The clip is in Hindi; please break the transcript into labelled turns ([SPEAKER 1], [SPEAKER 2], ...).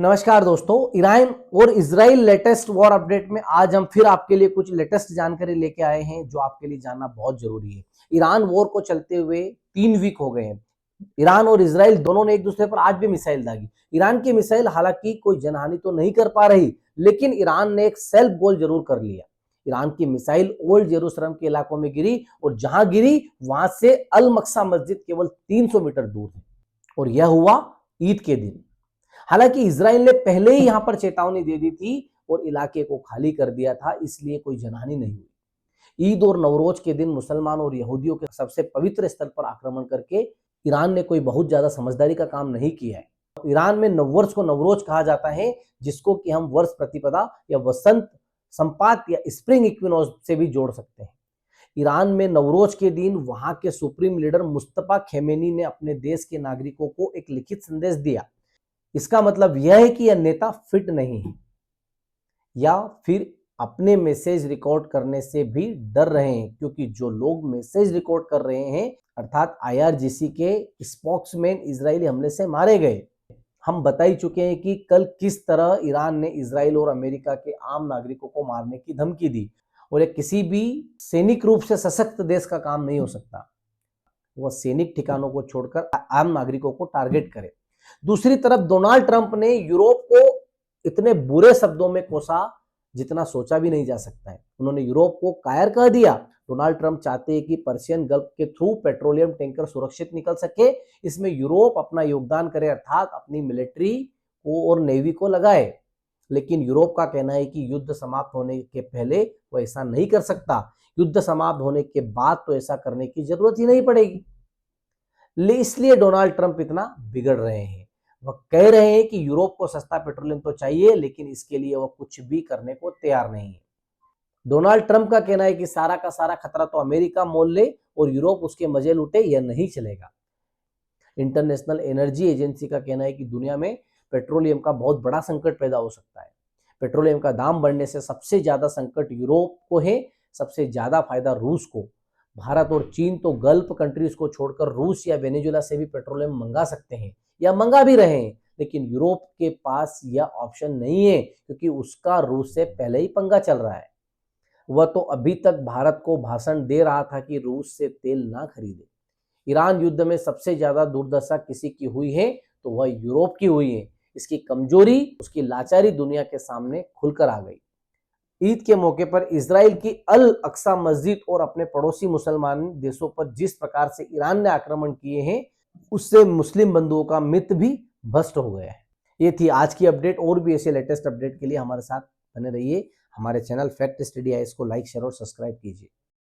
[SPEAKER 1] नमस्कार दोस्तों, ईरान और इजराइल लेटेस्ट वॉर अपडेट में आज हम फिर आपके लिए कुछ लेटेस्ट जानकारी लेके आए हैं जो आपके लिए जानना बहुत जरूरी है। ईरान वॉर को चलते हुए 3 वीक हो गए हैं। ईरान और इजराइल दोनों ने एक दूसरे पर आज भी मिसाइल दागी। ईरान की मिसाइल हालांकि कोई जनहानि तो नहीं कर पा रही, लेकिन ईरान ने एक सेल्फ गोल जरूर कर लिया। ईरान की मिसाइल ओल्ड जेरूसलम के इलाकों में गिरी और जहां गिरी वहां से अल मक्सा मस्जिद केवल 300 मीटर दूर है और यह हुआ ईद के दिन। हालांकि इसराइल ने पहले ही यहां पर चेतावनी दे दी थी और इलाके को खाली कर दिया था, इसलिए कोई जनहानि नहीं हुई। ईद और नवरोज के दिन मुसलमान और यहूदियों के सबसे पवित्र स्थल पर आक्रमण करके ईरान ने कोई बहुत ज्यादा समझदारी का काम नहीं किया है। ईरान में नववर्ष को नवरोज कहा जाता है, जिसको कि हम वर्ष प्रतिपदा या वसंत संपात या स्प्रिंग इक्विनोज से भी जोड़ सकते हैं। ईरान में नवरोज के दिन वहां के सुप्रीम लीडर मुस्तफा खेमेनी ने अपने देश के नागरिकों को एक लिखित संदेश दिया। इसका मतलब यह है कि यह नेता फिट नहीं है या फिर अपने मैसेज रिकॉर्ड करने से भी डर रहे हैं, क्योंकि जो लोग मैसेज रिकॉर्ड कर रहे हैं अर्थात आईआरजीसी के स्पोक्समैन इजरायली हमले से मारे गए। हम बता ही चुके हैं कि कल किस तरह ईरान ने इजराइल और अमेरिका के आम नागरिकों को मारने की धमकी दी और यह किसी भी सैनिक रूप से सशक्त देश का काम नहीं हो सकता। वह सैनिक ठिकानों को छोड़कर आम नागरिकों को टारगेट करे। दूसरी तरफ डोनाल्ड ट्रंप ने यूरोप को इतने बुरे शब्दों में कोसा जितना सोचा भी नहीं जा सकता है। उन्होंने यूरोप को कायर कह दिया। डोनाल्ड ट्रंप चाहते हैं कि पर्शियन गल्फ के थ्रू पेट्रोलियम टैंकर सुरक्षित निकल सके, इसमें यूरोप अपना योगदान करे अर्थात अपनी मिलिट्री को और नेवी को लगाए। लेकिन यूरोप का कहना है कि युद्ध समाप्त होने के पहले वो ऐसा नहीं कर सकता। युद्ध समाप्त होने के बाद तो ऐसा करने की जरूरत ही नहीं पड़ेगी। इसलिए डोनाल्ड ट्रंप इतना बिगड़ रहे हैं। वह कह रहे हैं कि यूरोप को सस्ता पेट्रोलियम तो चाहिए, लेकिन इसके लिए वह कुछ भी करने को तैयार नहीं है। डोनाल्ड ट्रंप का कहना है कि सारा का सारा खतरा तो अमेरिका मोल ले और यूरोप उसके मजे लूटे, यह नहीं चलेगा। इंटरनेशनल एनर्जी एजेंसी का कहना है कि दुनिया में पेट्रोलियम का बहुत बड़ा संकट पैदा हो सकता है। पेट्रोलियम का दाम बढ़ने से सबसे ज्यादा संकट यूरोप को है, सबसे ज्यादा फायदा रूस को। भारत और चीन तो गल्फ कंट्रीज को छोड़कर रूस या वेनेजुएला से भी पेट्रोलियम मंगा सकते हैं या मंगा भी रहे हैं, लेकिन यूरोप के पास यह ऑप्शन नहीं है क्योंकि उसका रूस से पहले ही पंगा चल रहा है। वह तो अभी तक भारत को भाषण दे रहा था कि रूस से तेल ना खरीदे। ईरान युद्ध में सबसे ज्यादा दुर्दशा किसी की हुई है तो वह यूरोप की हुई है। इसकी कमजोरी, उसकी लाचारी दुनिया के सामने खुलकर आ गई। ईद के मौके पर इजराइल की अल अक्सा मस्जिद और अपने पड़ोसी मुसलमान देशों पर जिस प्रकार से ईरान ने आक्रमण किए हैं, उससे मुस्लिम बंधुओं का मित्र भी भ्रष्ट हो गया है। ये थी आज की अपडेट। और भी ऐसे लेटेस्ट अपडेट के लिए हमारे साथ बने रहिए। हमारे चैनल फैक्ट स्टडी है, इसको लाइक शेयर और सब्सक्राइब कीजिए।